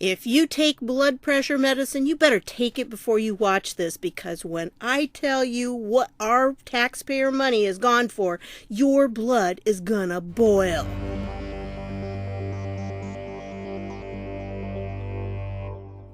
If you take blood pressure medicine, you better take it before you watch this, because when I tell you what our taxpayer money is gone for, your blood is gonna boil.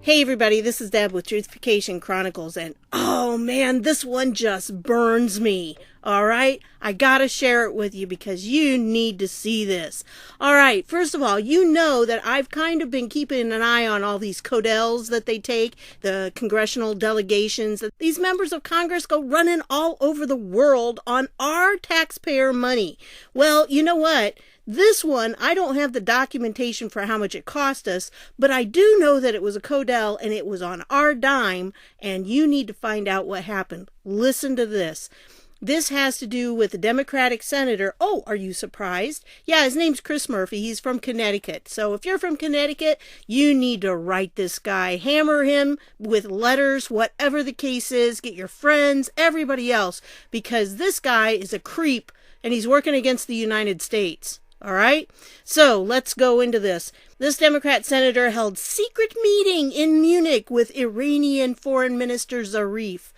Hey everybody, this is Deb with Truthfication Chronicles, and oh man, this one just burns me. Alright? I gotta share it with you because you need to see this. Alright, first of all, you know that I've kind of been keeping an eye on all these codels that they take, the congressional delegations. These members of Congress go running all over the world on our taxpayer money. Well, you know what? This one, I don't have the documentation for how much it cost us, but I do know that it was a codel and it was on our dime, and you need to find out what happened. Listen to this. This has to do with a Democratic senator. Oh, are you surprised? Yeah, his name's Chris Murphy. He's from Connecticut. So if you're from Connecticut, you need to write this guy. Hammer him with letters, whatever the case is. Get your friends, everybody else, because this guy is a creep and he's working against the United States. All right, so let's go into this. This Democrat senator held secret meeting in Munich with Iranian Foreign Minister Zarif.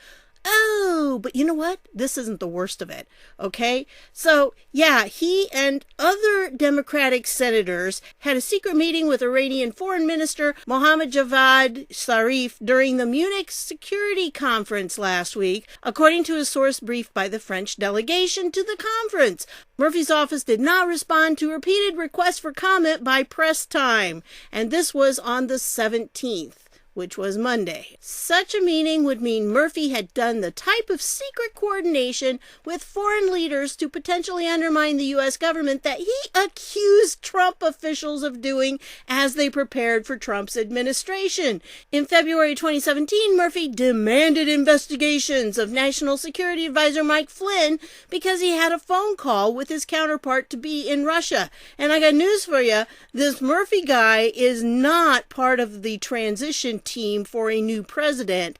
Oh, but you know what? This isn't the worst of it, okay? So, yeah, he and other Democratic senators had a secret meeting with Iranian Foreign Minister Mohammad Javad Zarif during the Munich Security Conference last week, according to a source briefed by the French delegation to the conference. Murphy's office did not respond to repeated requests for comment by press time, and this was on the 17th. Which was Monday. Such a meeting would mean Murphy had done the type of secret coordination with foreign leaders to potentially undermine the U.S. government that he accused Trump officials of doing as they prepared for Trump's administration. In February 2017, Murphy demanded investigations of National Security Advisor Mike Flynn because he had a phone call with his counterpart to be in Russia. And I got news for you. This Murphy guy is not part of the transition team for a new president.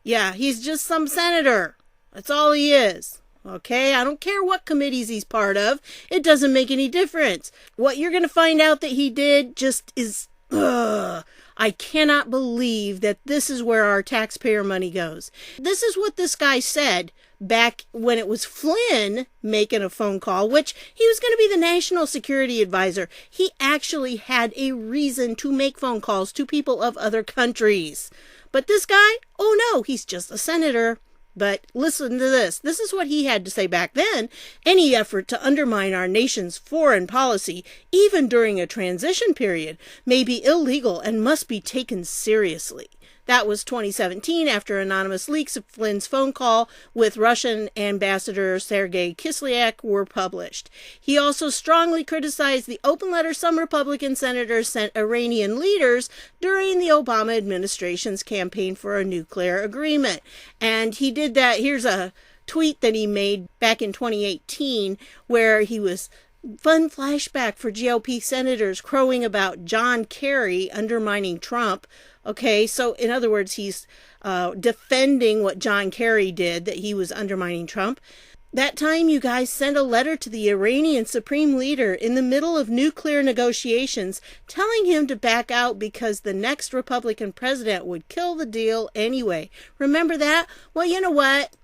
Yeah, he's just some senator. That's all he is. Okay, I don't care what committees he's part of. It doesn't make any difference. What you're going to find out that he did just is, I cannot believe that this is where our taxpayer money goes. This is what this guy said back when it was Flynn making a phone call, which he was going to be the national security advisor. He actually had a reason to make phone calls to people of other countries. But this guy, oh no, he's just a senator. But listen to this. This is what he had to say back then. Any effort to undermine our nation's foreign policy, even during a transition period, may be illegal and must be taken seriously. That was 2017 after anonymous leaks of Flynn's phone call with Russian Ambassador Sergei Kislyak were published. He also strongly criticized the open letter some Republican senators sent Iranian leaders during the Obama administration's campaign for a nuclear agreement. And he did that. Here's a tweet that he made back in 2018 where he was fun flashback for GOP senators crowing about John Kerry undermining Trump. Okay, so in other words, he's defending what John Kerry did, that he was undermining Trump. That time, you guys sent a letter to the Iranian supreme leader in the middle of nuclear negotiations, telling him to back out because the next Republican president would kill the deal anyway. Remember that? Well, you know what?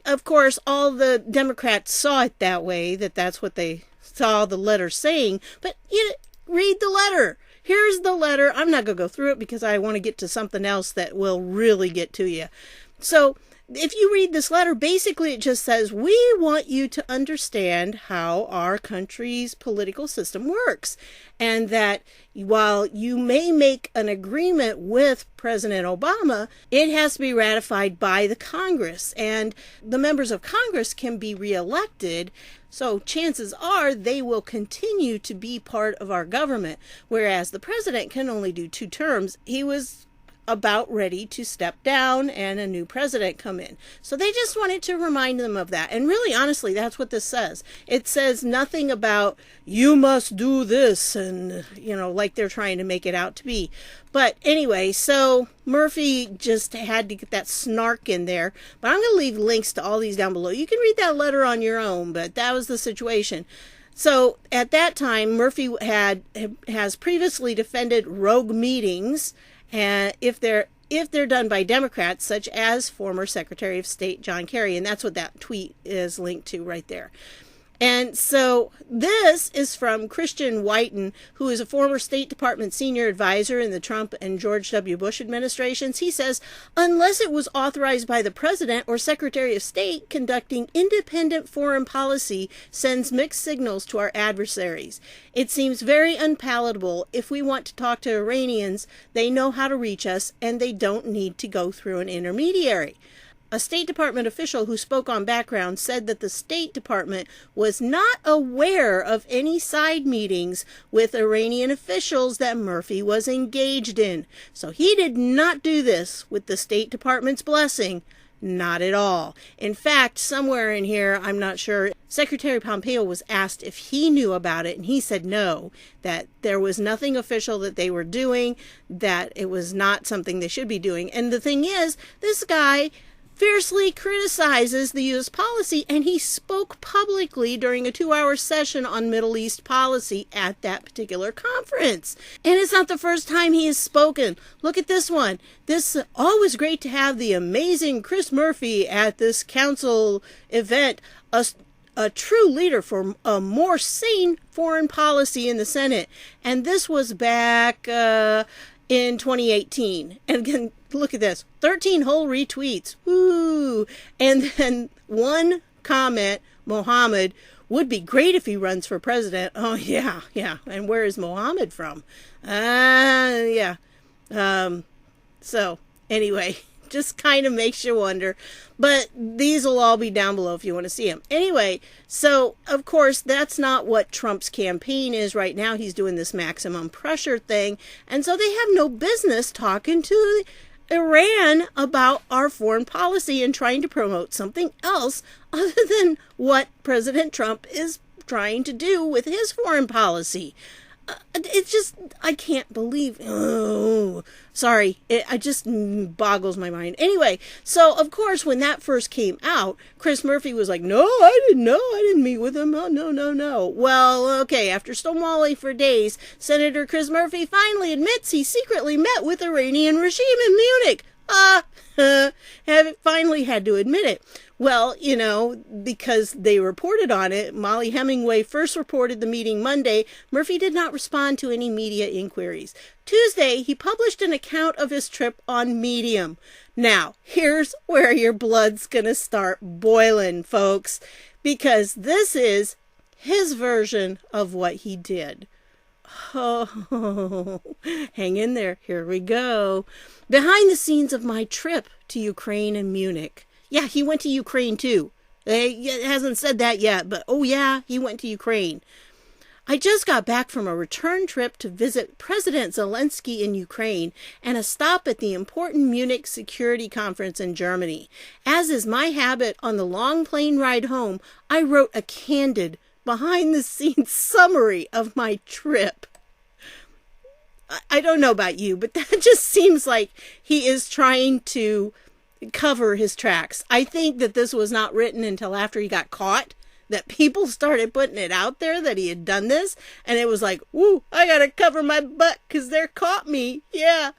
Of course, all the Democrats saw it that way, that's what they saw the letter saying, but you read the letter. Here's the letter. I'm not going to go through it because I want to get to something else that will really get to you. So if you read this letter, basically it just says, we want you to understand how our country's political system works. And that while you may make an agreement with President Obama, it has to be ratified by the Congress. And the members of Congress can be reelected. So chances are they will continue to be part of our government, whereas the president can only do 2 terms. He was about ready to step down and a new president come in. So they just wanted to remind them of that. And really, honestly, that's what this says. It says nothing about you must do this and, like they're trying to make it out to be. But anyway, so Murphy just had to get that snark in there. But I'm going to leave links to all these down below. You can read that letter on your own, but that was the situation. So at that time, Murphy has previously defended rogue meetings, and if they're done by Democrats, such as former Secretary of State John Kerry, and that's what that tweet is linked to right there. And so this is from Christian Whiten, who is a former State Department senior advisor in the Trump and George W. Bush administrations. He says, unless it was authorized by the president or Secretary of State, conducting independent foreign policy sends mixed signals to our adversaries. It seems very unpalatable. If we want to talk to Iranians, they know how to reach us, and they don't need to go through an intermediary. A State Department official who spoke on background said that the State Department was not aware of any side meetings with Iranian officials that Murphy was engaged in. So he did not do this with the State Department's blessing. Not at all. In fact, somewhere in here, I'm not sure, Secretary Pompeo was asked if he knew about it, and he said no, that there was nothing official that they were doing, that it was not something they should be doing. And the thing is, this guy fiercely criticizes the U.S. policy, and he spoke publicly during a 2-hour session on Middle East policy at that particular conference. And it's not the first time he has spoken. Look at this one. This always great to have the amazing Chris Murphy at this council event, a true leader for a more sane foreign policy in the Senate. And this was back in 2018. And again, look at this. 13 whole retweets. Woo! And then one comment, Mohammed, would be great if he runs for president. Oh, yeah. And where is Mohammed from? Yeah. So, anyway, just kind of makes you wonder. But these will all be down below if you want to see them. Anyway, so, of course, that's not what Trump's campaign is right now. He's doing this maximum pressure thing. And so they have no business talking to Iran about our foreign policy and trying to promote something else other than what President Trump is trying to do with his foreign policy. It's just, I can't believe, it just boggles my mind. Anyway, so of course, when that first came out, Chris Murphy was like, no, I didn't meet with him. Oh, no. Well, okay, after stonewalling for days, Senator Chris Murphy finally admits he secretly met with the Iranian regime in Munich. Finally had to admit it. Well, because they reported on it, Molly Hemingway first reported the meeting Monday. Murphy did not respond to any media inquiries. Tuesday, he published an account of his trip on Medium. Now, here's where your blood's gonna start boiling, folks, because this is his version of what he did. Oh, hang in there. Here we go. Behind the scenes of my trip to Ukraine and Munich. Yeah, he went to Ukraine too. It hasn't said that yet, but oh yeah, he went to Ukraine. I just got back from a return trip to visit President Zelensky in Ukraine and a stop at the important Munich Security Conference in Germany. As is my habit on the long plane ride home, I wrote a candid, behind-the-scenes summary of my trip. I don't know about you, but that just seems like he is trying to cover his tracks. I think that this was not written until after he got caught, that people started putting it out there that he had done this, and it was like, woo, I gotta cover my butt because they're caught me. Yeah.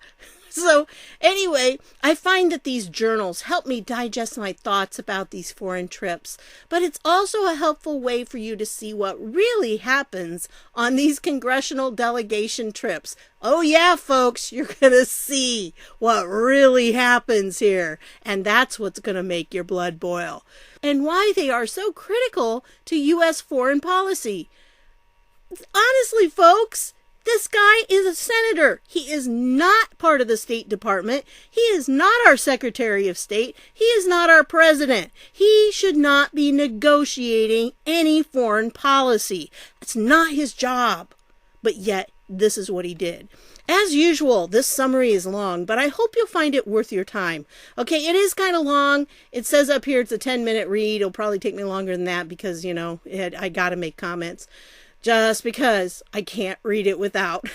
So anyway, I find that these journals help me digest my thoughts about these foreign trips, but it's also a helpful way for you to see what really happens on these congressional delegation trips. Oh yeah, folks, you're going to see what really happens here, and that's what's going to make your blood boil. And why they are so critical to U.S. foreign policy. Honestly, folks, this guy is a senator. He is not part of the State Department. He is not our Secretary of State. He is not our president. He should not be negotiating any foreign policy. It's not his job. But yet, this is what he did. As usual, this summary is long, but I hope you'll find it worth your time. Okay, it is kind of long. It says up here it's a 10-minute read. It'll probably take me longer than that because, I got to make comments. Just because I can't read it without.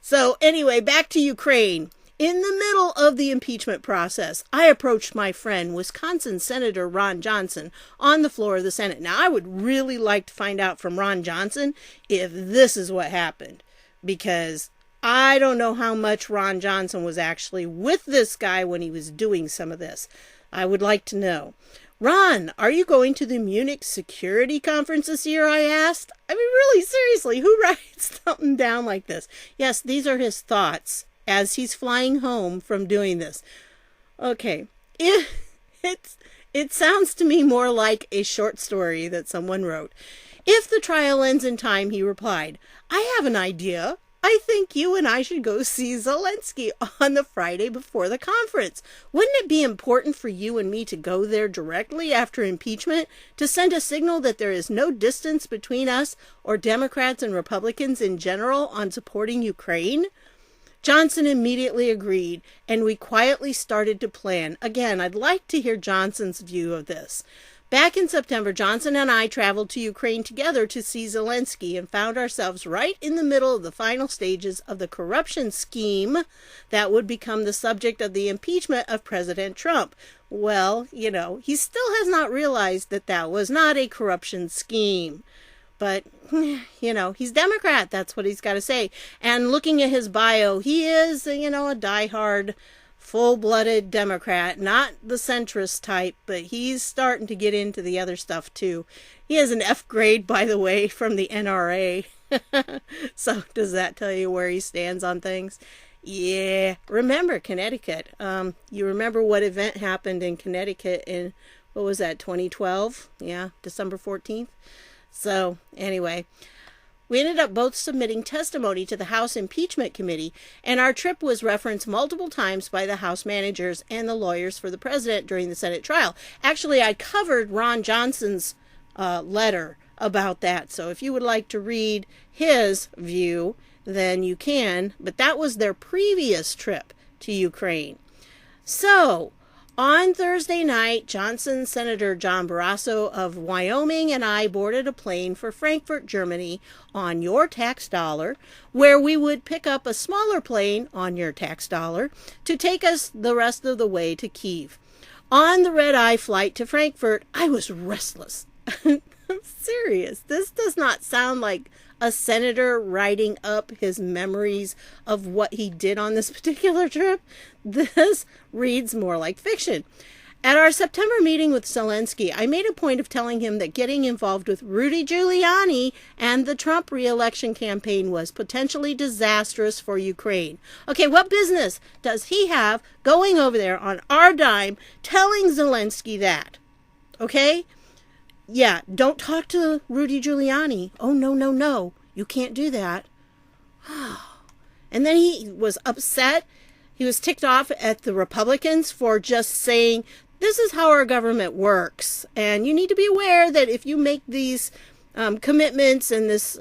So anyway, back to Ukraine. In the middle of the impeachment process, I approached my friend, Wisconsin Senator Ron Johnson, on the floor of the Senate. Now, I would really like to find out from Ron Johnson if this is what happened, because I don't know how much Ron Johnson was actually with this guy when he was doing some of this. I would like to know. Ron, are you going to the Munich security conference this year? I asked. I mean, really, seriously, who writes something down like this? Yes, these are his thoughts as he's flying home from doing this. Okay, it sounds to me more like a short story that someone wrote. If the trial ends in time, he replied, I have an idea. I think you and I should go see Zelensky on the Friday before the conference. Wouldn't it be important for you and me to go there directly after impeachment to send a signal that there is no distance between us or Democrats and Republicans in general on supporting Ukraine? Johnson immediately agreed, and we quietly started to plan. Again, I'd like to hear Johnson's view of this. Back in September, Johnson and I traveled to Ukraine together to see Zelensky and found ourselves right in the middle of the final stages of the corruption scheme that would become the subject of the impeachment of President Trump. Well, he still has not realized that that was not a corruption scheme. But, he's Democrat. That's what he's got to say. And looking at his bio, he is, a diehard, full-blooded Democrat, not the centrist type, but he's starting to get into the other stuff too. He has an F grade, by the way, from the NRA. So does that tell you where he stands on things? Yeah. Remember Connecticut. You remember what event happened in Connecticut in, 2012? Yeah, December 14th. So anyway, we ended up both submitting testimony to the House Impeachment Committee, and our trip was referenced multiple times by the House managers and the lawyers for the president during the Senate trial. Actually, I covered Ron Johnson's letter about that, so if you would like to read his view, then you can, but that was their previous trip to Ukraine. So, on Thursday night, Senator John Barrasso of Wyoming and I boarded a plane for Frankfurt, Germany on your tax dollar, where we would pick up a smaller plane on your tax dollar to take us the rest of the way to Kyiv. On the red-eye flight to Frankfurt, I was restless. I'm serious. This does not sound like a senator writing up his memories of what he did on this particular trip. This reads more like fiction. At our September meeting with Zelensky, I made a point of telling him that getting involved with Rudy Giuliani and the Trump re-election campaign was potentially disastrous for Ukraine. Okay, what business does he have going over there on our dime telling Zelensky that? Okay? Yeah, don't talk to Rudy Giuliani. Oh, no. You can't do that. And then he was upset. He was ticked off at the Republicans for just saying, this is how our government works. And you need to be aware that if you make these commitments and this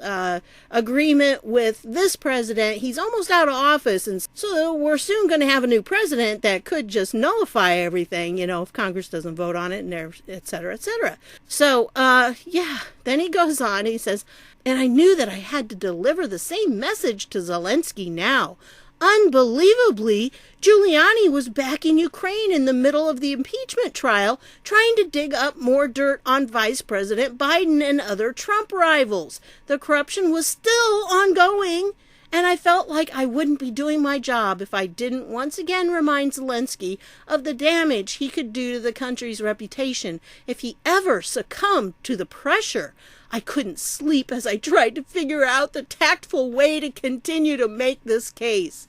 agreement with this president, he's almost out of office. And so we're soon going to have a new president that could just nullify everything, if Congress doesn't vote on it, and et cetera, et cetera. So, then he goes on, he says, and I knew that I had to deliver the same message to Zelensky now. Unbelievably, Giuliani was back in Ukraine in the middle of the impeachment trial, trying to dig up more dirt on Vice President Biden and other Trump rivals. The corruption was still ongoing, and I felt like I wouldn't be doing my job if I didn't once again remind Zelensky of the damage he could do to the country's reputation if he ever succumbed to the pressure. I couldn't sleep as I tried to figure out the tactful way to continue to make this case.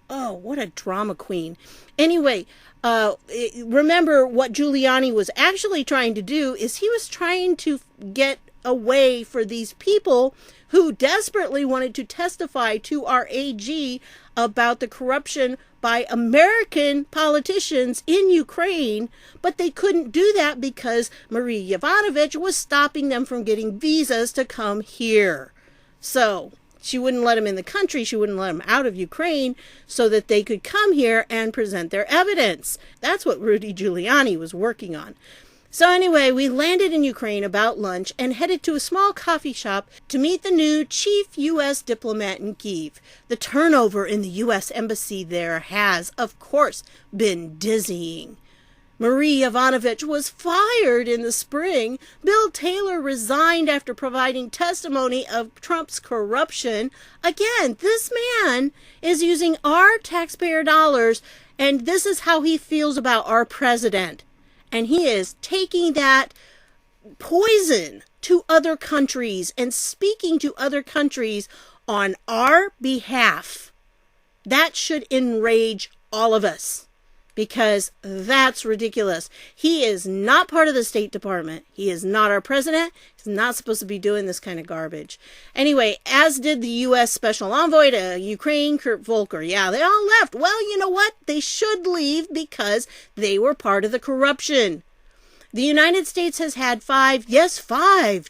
Oh, what a drama queen. Anyway, remember what Giuliani was actually trying to do is he was trying to get a way for these people who desperately wanted to testify to our AG about the corruption by American politicians in Ukraine, but they couldn't do that because Marie Yovanovitch was stopping them from getting visas to come here. So she wouldn't let them in the country, she wouldn't let them out of Ukraine so that they could come here and present their evidence. That's what Rudy Giuliani was working on. So anyway, we landed in Ukraine about lunch and headed to a small coffee shop to meet the new chief U.S. diplomat in Kyiv. The turnover in the U.S. embassy there has, of course, been dizzying. Marie Yovanovitch was fired in the spring. Bill Taylor resigned after providing testimony of Trump's corruption. Again, this man is using our taxpayer dollars, and this is how he feels about our president. And he is taking that poison to other countries and speaking to other countries on our behalf. That should enrage all of us, because that's ridiculous. He is not part of the State Department. He is not our president. He's not supposed to be doing this kind of garbage. Anyway, as did the U.S. Special Envoy to Ukraine, Kurt Volker. Yeah, they all left. Well, you know what? They should leave because they were part of the corruption. The United States has had five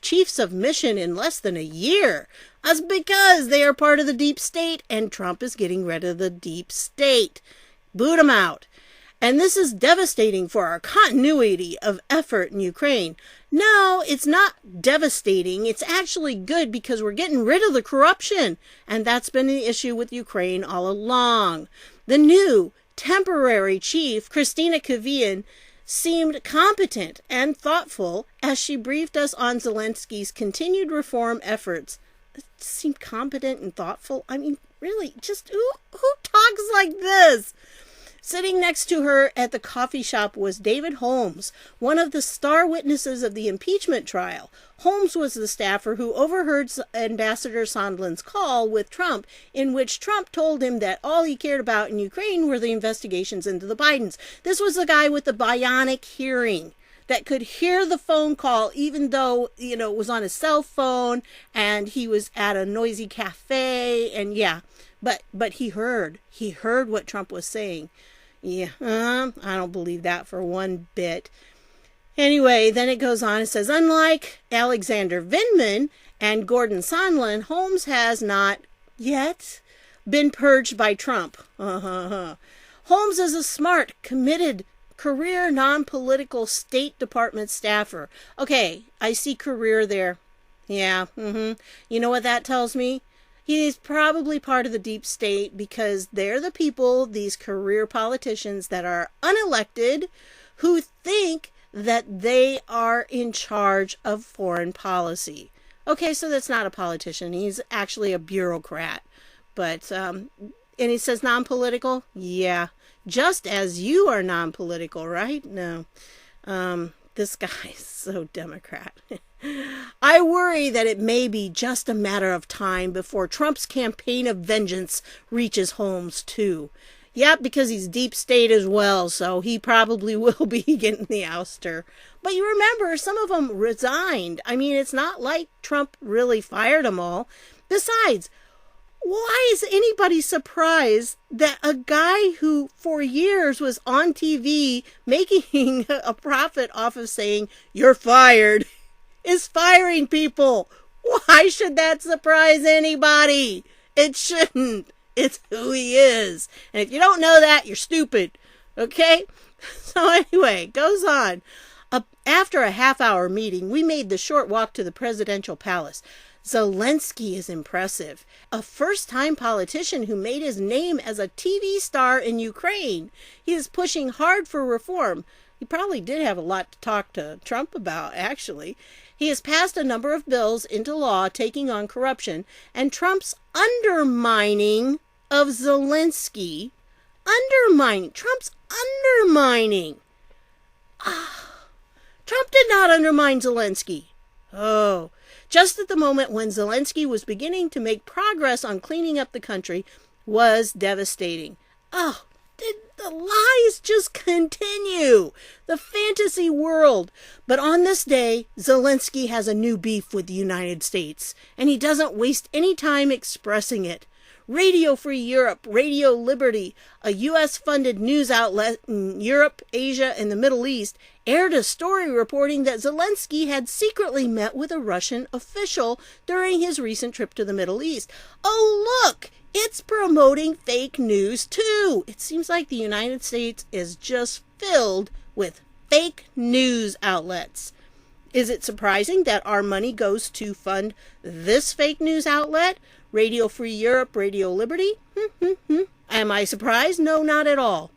chiefs of mission in less than a year. That's because they are part of the deep state, and Trump is getting rid of the deep state. Boot them out. And this is devastating for our continuity of effort in Ukraine. No, it's not devastating. It's actually good because we're getting rid of the corruption. And that's been the issue with Ukraine all along. The new temporary chief, Kristina Kvian, seemed competent and thoughtful as she briefed us on Zelensky's continued reform efforts. It seemed competent and thoughtful. I mean, really, just who talks like this? Sitting next to her at the coffee shop was David Holmes, one of the star witnesses of the impeachment trial. Holmes was the staffer who overheard Ambassador Sondland's call with Trump, in which Trump told him that all he cared about in Ukraine were the investigations into the Bidens. This was the guy with the bionic hearing that could hear the phone call even though, it was on his cell phone and he was at a noisy cafe, and but he heard what Trump was saying. Yeah, I don't believe that for one bit. Anyway, then it goes on. It says, unlike Alexander Vindman and Gordon Sondland, Holmes has not yet been purged by Trump. Holmes is a smart, committed, career non-political State Department staffer. Okay, I see career there. Yeah, You know what that tells me? He's probably part of the deep state because they're the people, these career politicians that are unelected, who think that they are in charge of foreign policy. Okay, so that's not a politician. He's actually a bureaucrat. But, and he says non-political? Yeah, just as you are non-political, right? No. This guy is so Democrat. I worry that it may be just a matter of time before Trump's campaign of vengeance reaches Holmes, too. Yep, because he's deep state as well, so he probably will be getting the ouster. But you remember, some of them resigned. I mean, it's not like Trump really fired them all. Besides, why is anybody surprised that a guy who for years was on TV making a profit off of saying, "You're fired," is firing people? Why should that surprise anybody? It shouldn't. It's who he is. And if you don't know that, you're stupid. Okay? So anyway, it goes on. After a half-hour meeting, we made the short walk to the presidential palace. Zelensky is impressive. A first-time politician who made his name as a TV star in Ukraine. He is pushing hard for reform. He probably did have a lot to talk to Trump about, actually. He has passed a number of bills into law taking on corruption, and Trump's undermining of Zelensky. Trump's undermining. Trump did not undermine Zelensky. Oh, just at the moment when Zelensky was beginning to make progress on cleaning up the country was devastating. Oh, did the lies just continue? The fantasy world. But on this day, Zelensky has a new beef with the United States, and he doesn't waste any time expressing it. Radio Free Europe, Radio Liberty, a U.S.-funded news outlet in Europe, Asia, and the Middle East, aired a story reporting that Zelensky had secretly met with a Russian official during his recent trip to the Middle East. Oh, look! It's promoting fake news, too! It seems like the United States is just filled with fake news outlets. Is it surprising that our money goes to fund this fake news outlet, Radio Free Europe, Radio Liberty? Am I surprised? No, not at all.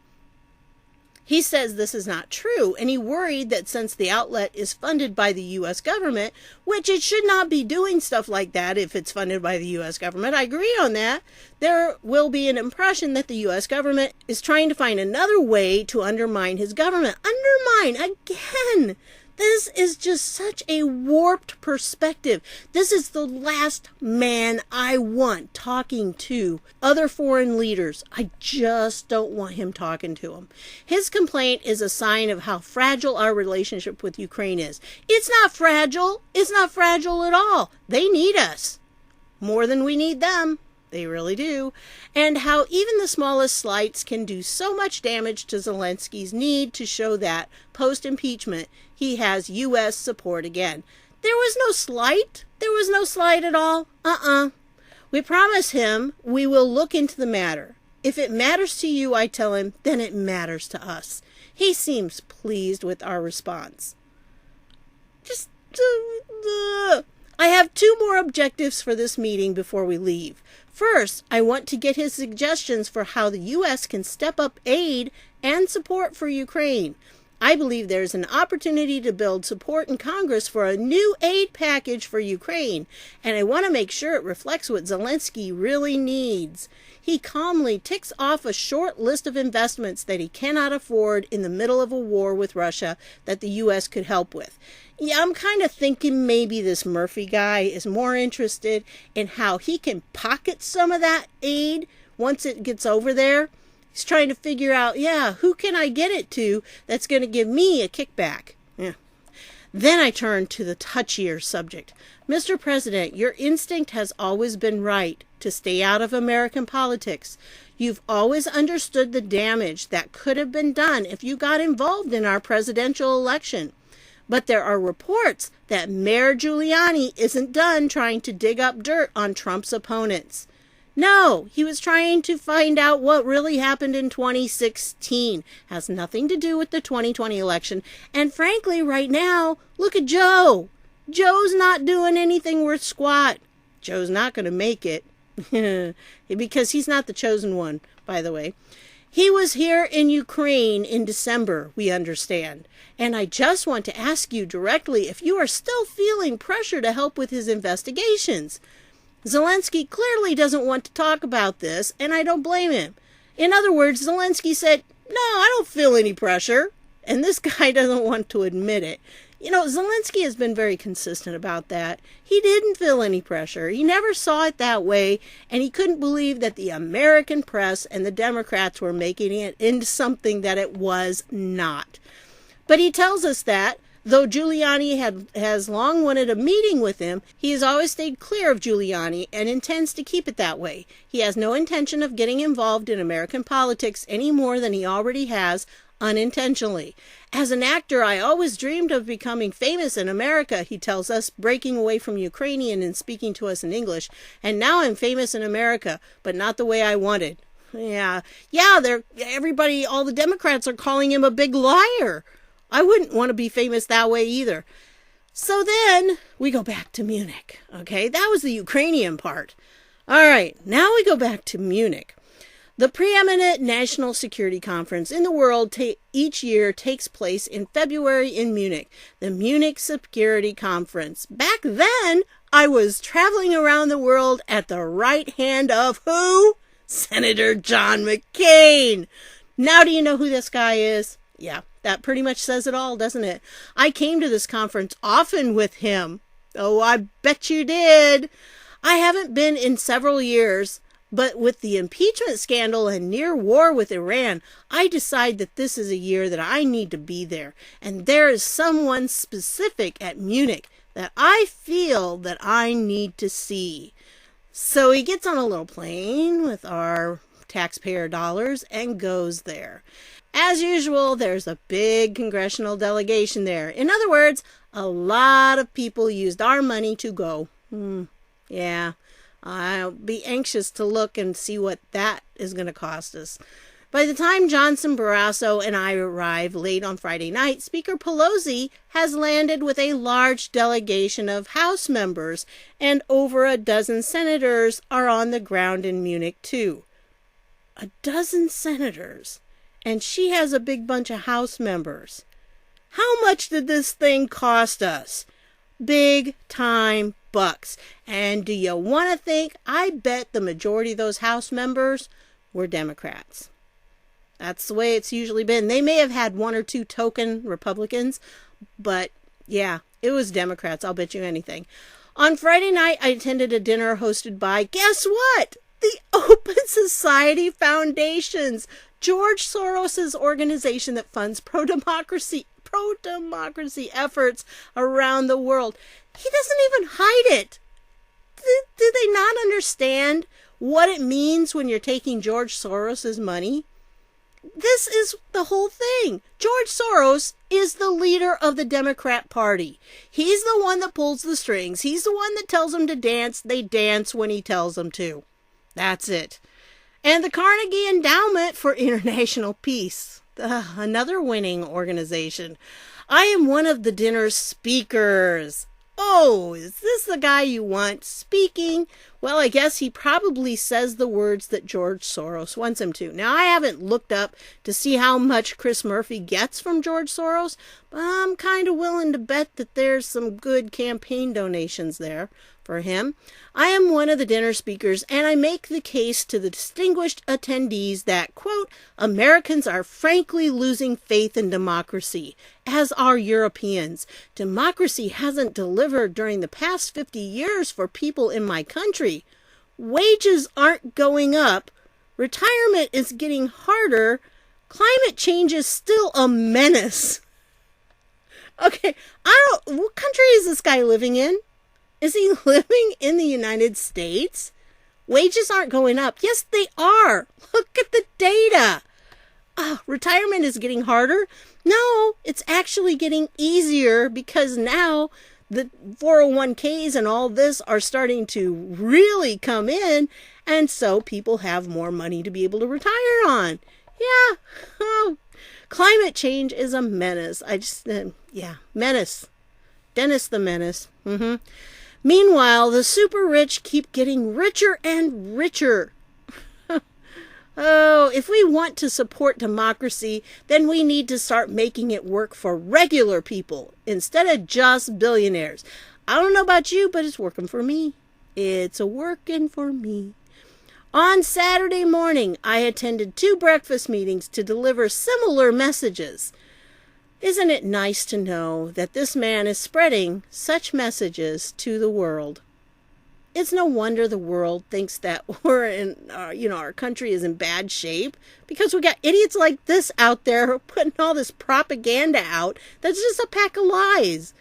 He says this is not true, and he worried that since the outlet is funded by the U.S. government, which it should not be doing stuff like that if it's funded by the U.S. government, I agree on that, there will be an impression that the U.S. government is trying to find another way to undermine his government. Undermine, again! This is just such a warped perspective. This is the last man I want talking to other foreign leaders. I just don't want him talking to them. His complaint is a sign of how fragile our relationship with Ukraine is. It's not fragile. It's not fragile at all. They need us more than we need them. They really do. And how even the smallest slights can do so much damage to Zelensky's need to show that, post-impeachment, he has U.S. support again. There was no slight. There was no slight at all. We promise him we will look into the matter. If it matters to you, I tell him, then it matters to us. He seems pleased with our response. I have 2 more objectives for this meeting before we leave. First, I want to get his suggestions for how the U.S. can step up aid and support for Ukraine. I believe there's an opportunity to build support in Congress for a new aid package for Ukraine, and I want to make sure it reflects what Zelensky really needs. He calmly ticks off a short list of investments that he cannot afford in the middle of a war with Russia that the U.S. could help with. Yeah, I'm kind of thinking maybe this Murpy guy is more interested in how he can pocket some of that aid once it gets over there. He's trying to figure out, who can I get it to that's going to give me a kickback? Yeah. Then I turn to the touchier subject. Mr. President, your instinct has always been right to stay out of American politics. You've always understood the damage that could have been done if you got involved in our presidential election. But there are reports that Mayor Giuliani isn't done trying to dig up dirt on Trump's opponents. No, he was trying to find out what really happened in 2016. Has nothing to do with the 2020 election. And frankly, right now, look at Joe. Joe's not doing anything worth squat. Joe's not going to make it. Because he's not the chosen one, by the way. He was here in Ukraine in December, we understand. And I just want to ask you directly if you are still feeling pressure to help with his investigations. Zelensky clearly doesn't want to talk about this, and I don't blame him. In other words, Zelensky said, no, I don't feel any pressure. And this guy doesn't want to admit it. You know, Zelensky has been very consistent about that. He didn't feel any pressure. He never saw it that way, and he couldn't believe that the American press and the Democrats were making it into something that it was not. But he tells us that, though Giuliani has long wanted a meeting with him, he has always stayed clear of Giuliani and intends to keep it that way. He has no intention of getting involved in American politics any more than he already has, unintentionally. As an actor, I always dreamed of becoming famous in America, he tells us, breaking away from Ukrainian and speaking to us in English. And now I'm famous in America, but not the way I wanted. Everybody, all the Democrats are calling him a big liar. I wouldn't want to be famous that way either. So then we go back to Munich. Okay, that was the Ukrainian part. All right, now we go back to Munich. The preeminent national security conference in the world each year takes place in February in Munich, the Munich Security Conference. Back then, I was traveling around the world at the right hand of who? Senator John McCain. Now do you know who this guy is? Yeah, that pretty much says it all, doesn't it? I came to this conference often with him. Oh, I bet you did. I haven't been in several years. But with the impeachment scandal and near war with Iran, I decide that this is a year that I need to be there. And there is someone specific at Munich that I feel that I need to see. So he gets on a little plane with our taxpayer dollars and goes there. As usual, there's a big congressional delegation there. In other words, a lot of people used our money to go. Yeah. I'll be anxious to look and see what that is going to cost us. By the time Johnson, Barrasso, and I arrive late on Friday night, Speaker Pelosi has landed with a large delegation of House members, and over a dozen senators are on the ground in Munich, too. A dozen senators, and she has a big bunch of House members. How much did this thing cost us? Big time bucks. And do you want to think? I bet the majority of those House members were Democrats. That's the way it's usually been. They may have had one or two token Republicans, but yeah, it was Democrats. I'll bet you anything. On Friday night, I attended a dinner hosted by, guess what? The Open Society Foundations, George Soros' organization that funds pro-democracy efforts around the world. He doesn't even hide it. Do they not understand what it means when you're taking George Soros' money? This is the whole thing. George Soros is the leader of the Democrat Party. He's the one that pulls the strings. He's the one that tells them to dance. They dance when he tells them to. That's it. And the Carnegie Endowment for International Peace, another winning organization. I am one of the dinner's speakers. Oh, is this the guy you want speaking? Well, I guess he probably says the words that George Soros wants him to. Now, I haven't looked up to see how much Chris Murphy gets from George Soros, but I'm kind of willing to bet that there's some good campaign donations there for him. I am one of the dinner speakers, and I make the case to the distinguished attendees that, quote, Americans are frankly losing faith in democracy, as are Europeans. Democracy hasn't delivered during the past 50 years for people in my country. Wages aren't going up. Retirement is getting harder. Climate change is still a menace. Okay, what country is this guy living in? Is he living in the United States? Wages aren't going up. Yes, they are. Look at the data. Retirement is getting harder. No, it's actually getting easier because now the 401ks and all this are starting to really come in. And so people have more money to be able to retire on. Yeah. Oh, climate change is a menace. Menace. Dennis the Menace. Meanwhile, the super rich keep getting richer and richer. Oh, if we want to support democracy, then we need to start making it work for regular people instead of just billionaires. I don't know about you, but it's working for me. It's working for me. On Saturday morning, I attended 2 breakfast meetings to deliver similar messages. Isn't it nice to know that this man is spreading such messages to the world? It's no wonder the world thinks that we're in, our country is in bad shape because we got idiots like this out there putting all this propaganda out that's just a pack of lies.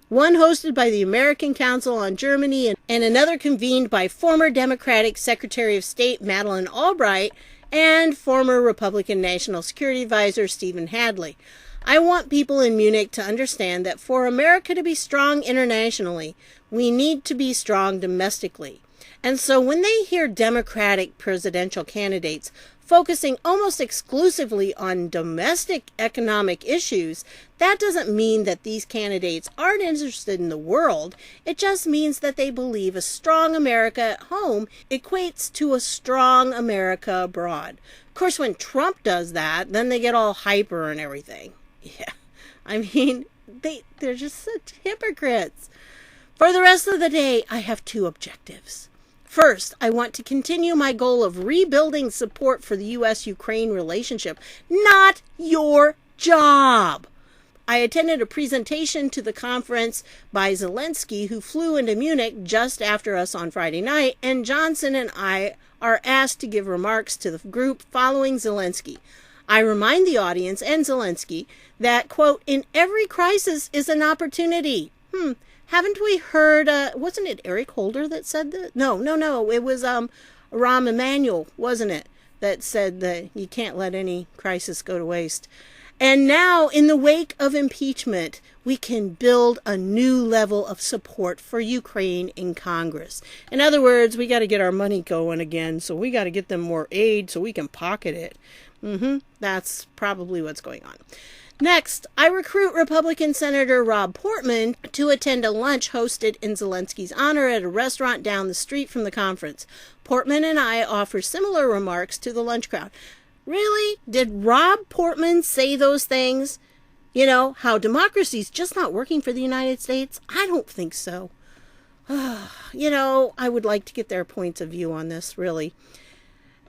One hosted by the American Council on Germany and another convened by former Democratic Secretary of State Madeleine Albright and former Republican National Security Advisor Stephen Hadley. I want people in Munich to understand that for America to be strong internationally, we need to be strong domestically. And so when they hear Democratic presidential candidates focusing almost exclusively on domestic economic issues, that doesn't mean that these candidates aren't interested in the world. It just means that they believe a strong America at home equates to a strong America abroad. Of course, when Trump does that, then they get all hyper and everything. Yeah, I mean, they're just such hypocrites. For the rest of the day, I have 2 objectives. First, I want to continue my goal of rebuilding support for the U.S.-Ukraine relationship, not your job. I attended a presentation to the conference by Zelensky, who flew into Munich just after us on Friday night, and Johnson and I are asked to give remarks to the group following Zelensky. I remind the audience and Zelensky that, quote, in every crisis is an opportunity. Haven't we heard, wasn't it Eric Holder that said that? No, it was Rahm Emanuel, wasn't it, that said that you can't let any crisis go to waste. And now, in the wake of impeachment, we can build a new level of support for Ukraine in Congress. In other words, we got to get our money going again, so we got to get them more aid so we can pocket it. That's probably what's going on. Next, I recruit Republican Senator Rob Portman to attend a lunch hosted in Zelensky's honor at a restaurant down the street from the conference. Portman and I offer similar remarks to the lunch crowd. Really? Did Rob Portman say those things? You know, how democracy's just not working for the United States? I don't think so. You know, I would like to get their points of view on this, really.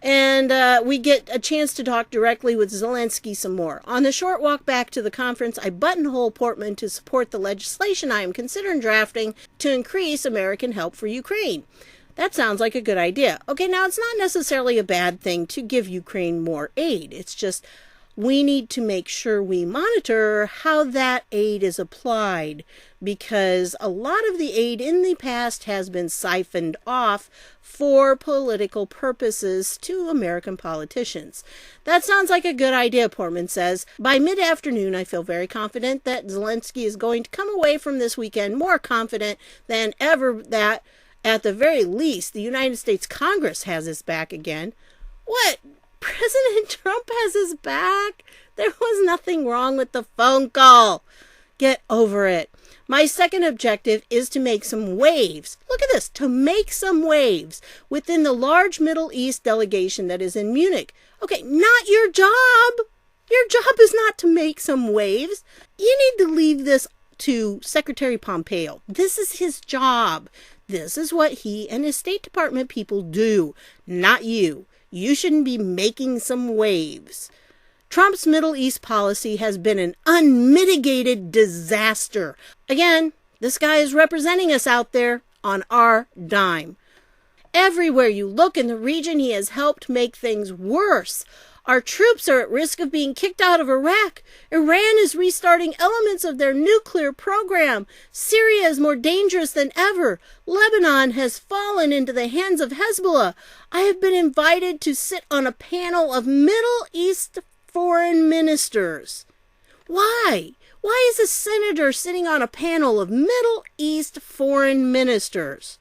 And we get a chance to talk directly with Zelensky some more. On the short walk back to the conference, I buttonhole Portman to support the legislation I am considering drafting to increase American help for Ukraine. That sounds like a good idea. Okay, now it's not necessarily a bad thing to give Ukraine more aid. It's just we need to make sure we monitor how that aid is applied, because a lot of the aid in the past has been siphoned off for political purposes to American politicians. That sounds like a good idea, Portman says. By mid-afternoon, I feel very confident that Zelensky is going to come away from this weekend more confident than ever that, at the very least, the United States Congress has his back again. What? President Trump has his back? There was nothing wrong with the phone call. Get over it. My second objective is to make some waves. Look at this. To make some waves within the large Middle East delegation that is in Munich. Okay, not your job. Your job is not to make some waves. You need to leave this to Secretary Pompeo. This is his job. This is what he and his State Department people do, not you. You shouldn't be making some waves. Trump's Middle East policy has been an unmitigated disaster. Again, this guy is representing us out there on our dime. Everywhere you look in the region, he has helped make things worse. Our troops are at risk of being kicked out of Iraq. Iran is restarting elements of their nuclear program. Syria is more dangerous than ever. Lebanon has fallen into the hands of Hezbollah. I have been invited to sit on a panel of Middle East foreign ministers. Why? Why is a senator sitting on a panel of Middle East foreign ministers?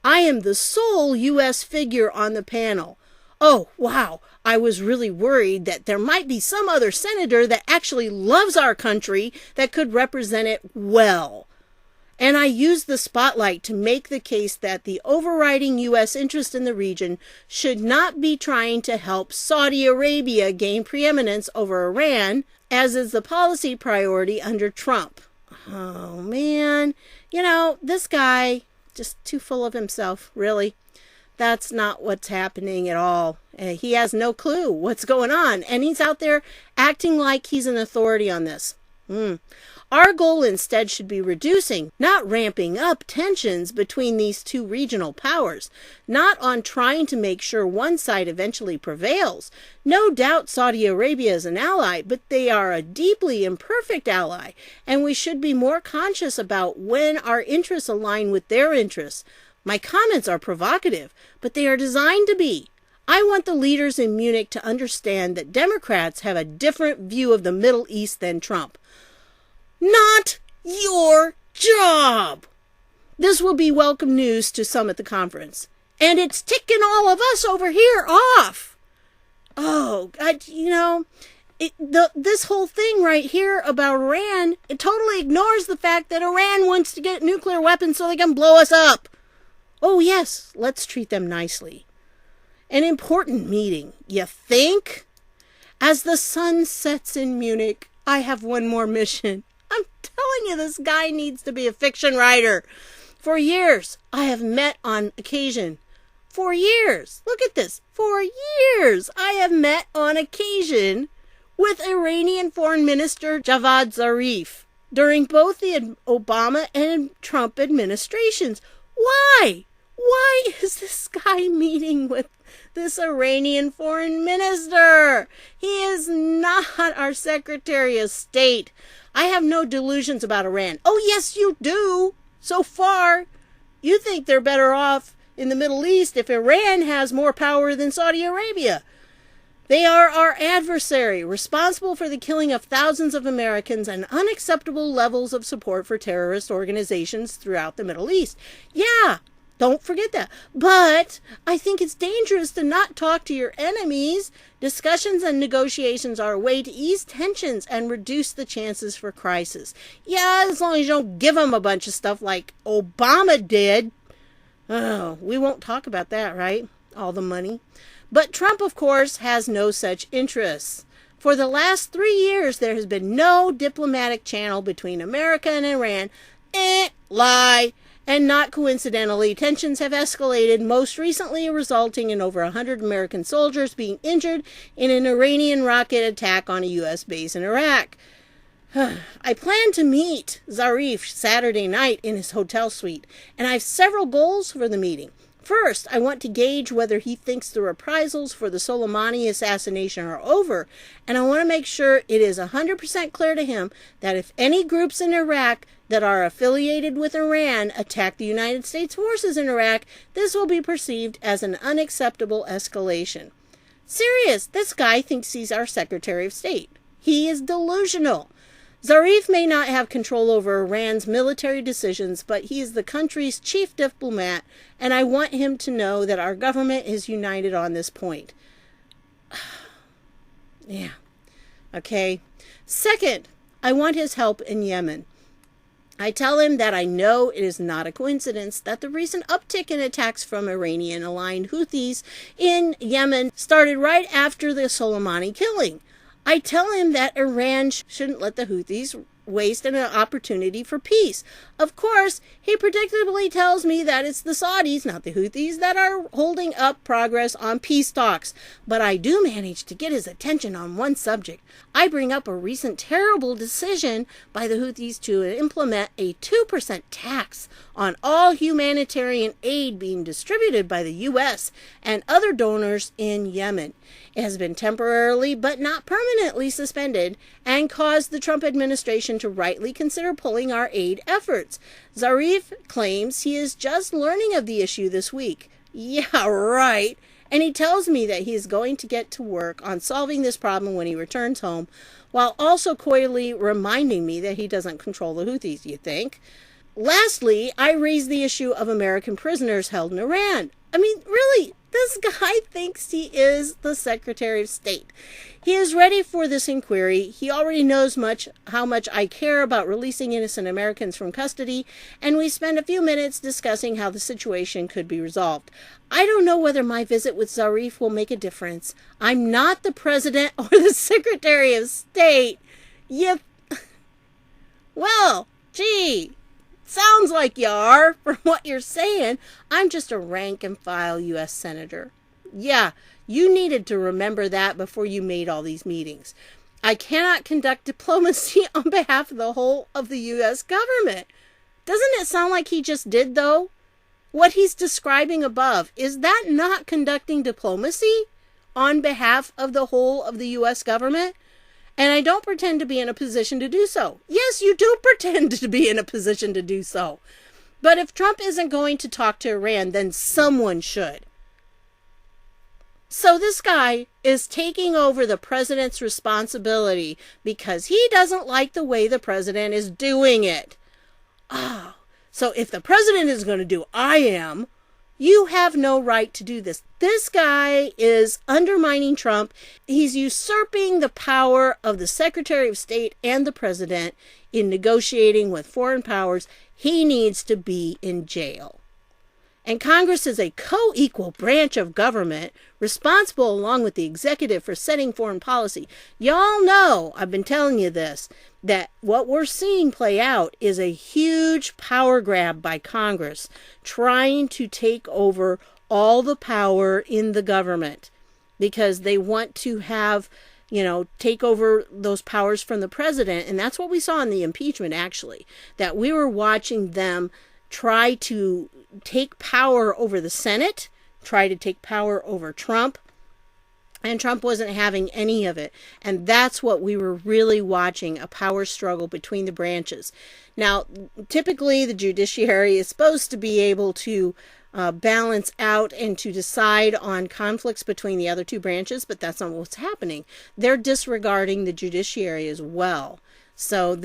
I am the sole U.S. figure on the panel. Oh, wow. I was really worried that there might be some other senator that actually loves our country that could represent it well. And I used the spotlight to make the case that the overriding U.S. interest in the region should not be trying to help Saudi Arabia gain preeminence over Iran, as is the policy priority under Trump. Oh, man. You know, this guy, just too full of himself, really. That's not what's happening at all. He has no clue what's going on, and he's out there acting like he's an authority on this. Our goal instead should be reducing, not ramping up tensions between these two regional powers, not on trying to make sure one side eventually prevails. No doubt Saudi Arabia is an ally, but they are a deeply imperfect ally, and we should be more conscious about when our interests align with their interests. My comments are provocative, but they are designed to be. I want the leaders in Munich to understand that Democrats have a different view of the Middle East than Trump. Not your job! This will be welcome news to some at the conference. And it's ticking all of us over here off. Oh, God, you know, this whole thing right here about Iran, it totally ignores the fact that Iran wants to get nuclear weapons so they can blow us up. Oh, yes, let's treat them nicely. An important meeting, you think? As the sun sets in Munich, I have one more mission. I'm telling you, this guy needs to be a fiction writer. For years, I have met on occasion. For years, look at this. For years, I have met on occasion with Iranian Foreign Minister Javad Zarif during both the Obama and Trump administrations. Why? Why is this guy meeting with this Iranian foreign minister? He is not our Secretary of State. I have no delusions about Iran. Oh, yes, you do. So far, you think they're better off in the Middle East if Iran has more power than Saudi Arabia. They are our adversary, responsible for the killing of thousands of Americans and unacceptable levels of support for terrorist organizations throughout the Middle East. Yeah, Don't forget that. But I think it's dangerous to not talk to your enemies. Discussions and negotiations are a way to ease tensions and reduce the chances for crisis. Yeah, as long as you don't give them a bunch of stuff like Obama did. Oh, we won't talk about that, right? All the money. But Trump, of course, has no such interests. For the last 3 years, there has been no diplomatic channel between America and Iran. Lie. And not coincidentally, tensions have escalated, most recently resulting in over 100 American soldiers being injured in an Iranian rocket attack on a U.S. base in Iraq. I plan to meet Zarif Saturday night in his hotel suite, and I have several goals for the meeting. First, I want to gauge whether he thinks the reprisals for the Soleimani assassination are over, and I want to make sure it is 100% clear to him that if any groups in Iraq that are affiliated with Iran attack the United States forces in Iraq, this will be perceived as an unacceptable escalation. Serious, this guy thinks he's our Secretary of State. He is delusional. Zarif may not have control over Iran's military decisions, but he is the country's chief diplomat, and I want him to know that our government is united on this point. Yeah. Okay. Second, I want his help in Yemen. I tell him that I know it is not a coincidence that the recent uptick in attacks from Iranian-aligned Houthis in Yemen started right after the Soleimani killing. I tell him that Iran shouldn't let the Houthis waste an opportunity for peace. Of course, he predictably tells me that it's the Saudis, not the Houthis, that are holding up progress on peace talks. But I do manage to get his attention on one subject. I bring up a recent terrible decision by the Houthis to implement a 2% tax on all humanitarian aid being distributed by the U.S. and other donors in Yemen. It has been temporarily but not permanently suspended and caused the Trump administration to rightly consider pulling our aid efforts. Zarif claims he is just learning of the issue this week. Yeah, right. And he tells me that he is going to get to work on solving this problem when he returns home, while also coyly reminding me that he doesn't control the Houthis, you think? Lastly, I raise the issue of American prisoners held in Iran. I mean, really, this guy thinks he is the Secretary of State. He is ready for this inquiry. He already knows how much I care about releasing innocent Americans from custody, and we spend a few minutes discussing how the situation could be resolved. I don't know whether my visit with Zarif will make a difference. I'm not the President or the Secretary of State. Well, gee. Sounds like you are, from what you're saying. I'm just a rank-and-file U.S. Senator. Yeah, you needed to remember that before you made all these meetings. I cannot conduct diplomacy on behalf of the whole of the U.S. government. Doesn't it sound like he just did, though? What he's describing above, is that not conducting diplomacy on behalf of the whole of the U.S. government? And I don't pretend to be in a position to do so. Yes, you do pretend to be in a position to do so. But if Trump isn't going to talk to Iran, then someone should. So this guy is taking over the president's responsibility because he doesn't like the way the president is doing it. Oh, so if the president is going to do I am, you have no right to do this. This guy is undermining Trump. He's usurping the power of the Secretary of State and the President in negotiating with foreign powers. He needs to be in jail. And Congress is a co-equal branch of government responsible along with the executive for setting foreign policy. Y'all know, I've been telling you this, that what we're seeing play out is a huge power grab by Congress trying to take over all the power in the government because they want to have, take over those powers from the president. And that's what we saw in the impeachment, actually, that we were watching them try to take power over the Senate, try to take power over Trump, and Trump wasn't having any of it. And that's what we were really watching, a power struggle between the branches. Now, typically the judiciary is supposed to be able to balance out and to decide on conflicts between the other two branches, but that's not what's happening. They're disregarding the judiciary as well. So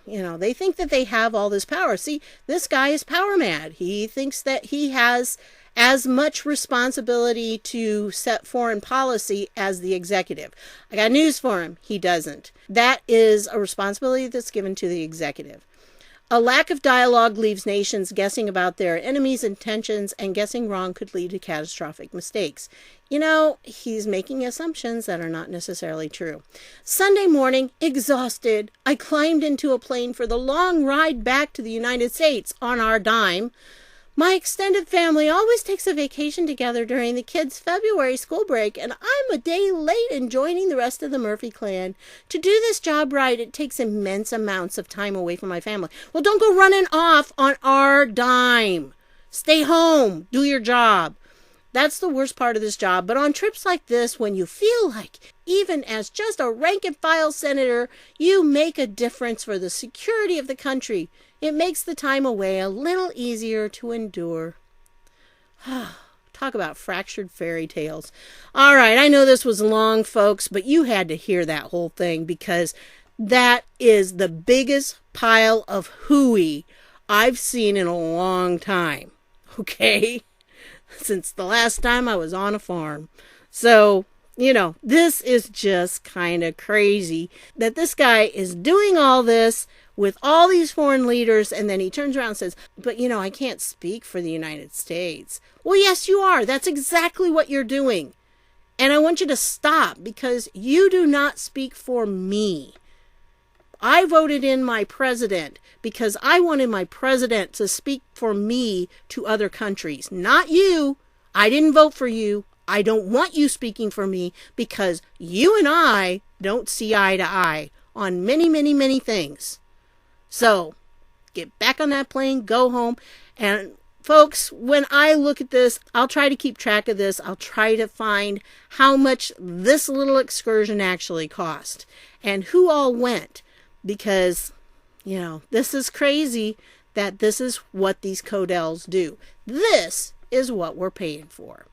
They think that they have all this power. See, this guy is power mad. He thinks that he has as much responsibility to set foreign policy as the executive. I got news for him. He doesn't. That is a responsibility that's given to the executive. A lack of dialogue leaves nations guessing about their enemies' intentions, and guessing wrong could lead to catastrophic mistakes. He's making assumptions that are not necessarily true. Sunday morning, exhausted, I climbed into a plane for the long ride back to the United States on our dime. My extended family always takes a vacation together during the kids' February school break, and I'm a day late in joining the rest of the Murphy clan. To do this job right, it takes immense amounts of time away from my family. Well, don't go running off on our dime. Stay home. Do your job. That's the worst part of this job. But on trips like this, when you feel like, even as just a rank-and-file senator, you make a difference for the security of the country, it makes the time away a little easier to endure. Talk about fractured fairy tales. All right, I know this was long, folks, but you had to hear that whole thing because that is the biggest pile of hooey I've seen in a long time. Okay? Since the last time I was on a farm. So, this is just kind of crazy that this guy is doing all this with all these foreign leaders, and then he turns around and says, but I can't speak for the United States. Well, yes, you are. That's exactly what you're doing. And I want you to stop, because you do not speak for me. I voted in my president because I wanted my president to speak for me to other countries, not you. I didn't vote for you. I don't want you speaking for me because you and I don't see eye to eye on many, many, many things. So get back on that plane, go home. And folks, when I look at this, I'll try to keep track of this. I'll try to find how much this little excursion actually cost and who all went. Because, this is crazy that this is what these Codels do. This is what we're paying for.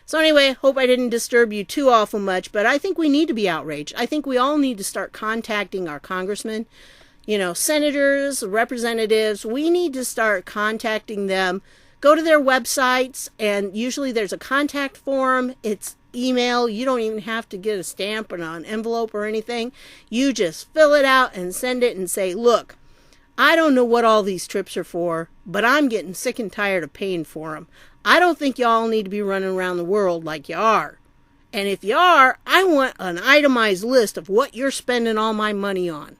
So anyway, hope I didn't disturb you too awful much, but I think we need to be outraged. I think we all need to start contacting our congressmen, senators, representatives. We need to start contacting them. Go to their websites, and usually there's a contact form. It's email. You don't even have to get a stamp and an envelope or anything. You just fill it out and send it and say, look, I don't know what all these trips are for, but I'm getting sick and tired of paying for them. I don't think y'all need to be running around the world like you are. And if you are, I want an itemized list of what you're spending all my money on.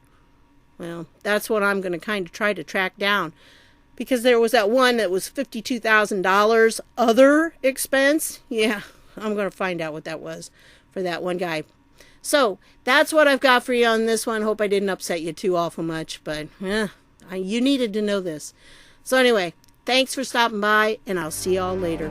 Well, that's what I'm going to kind of try to track down. Because there was that one that was $52,000 other expense. Yeah, I'm going to find out what that was for that one guy. So that's what I've got for you on this one. Hope I didn't upset you too awful much, but you needed to know this. So anyway, thanks for stopping by, and I'll see y'all later.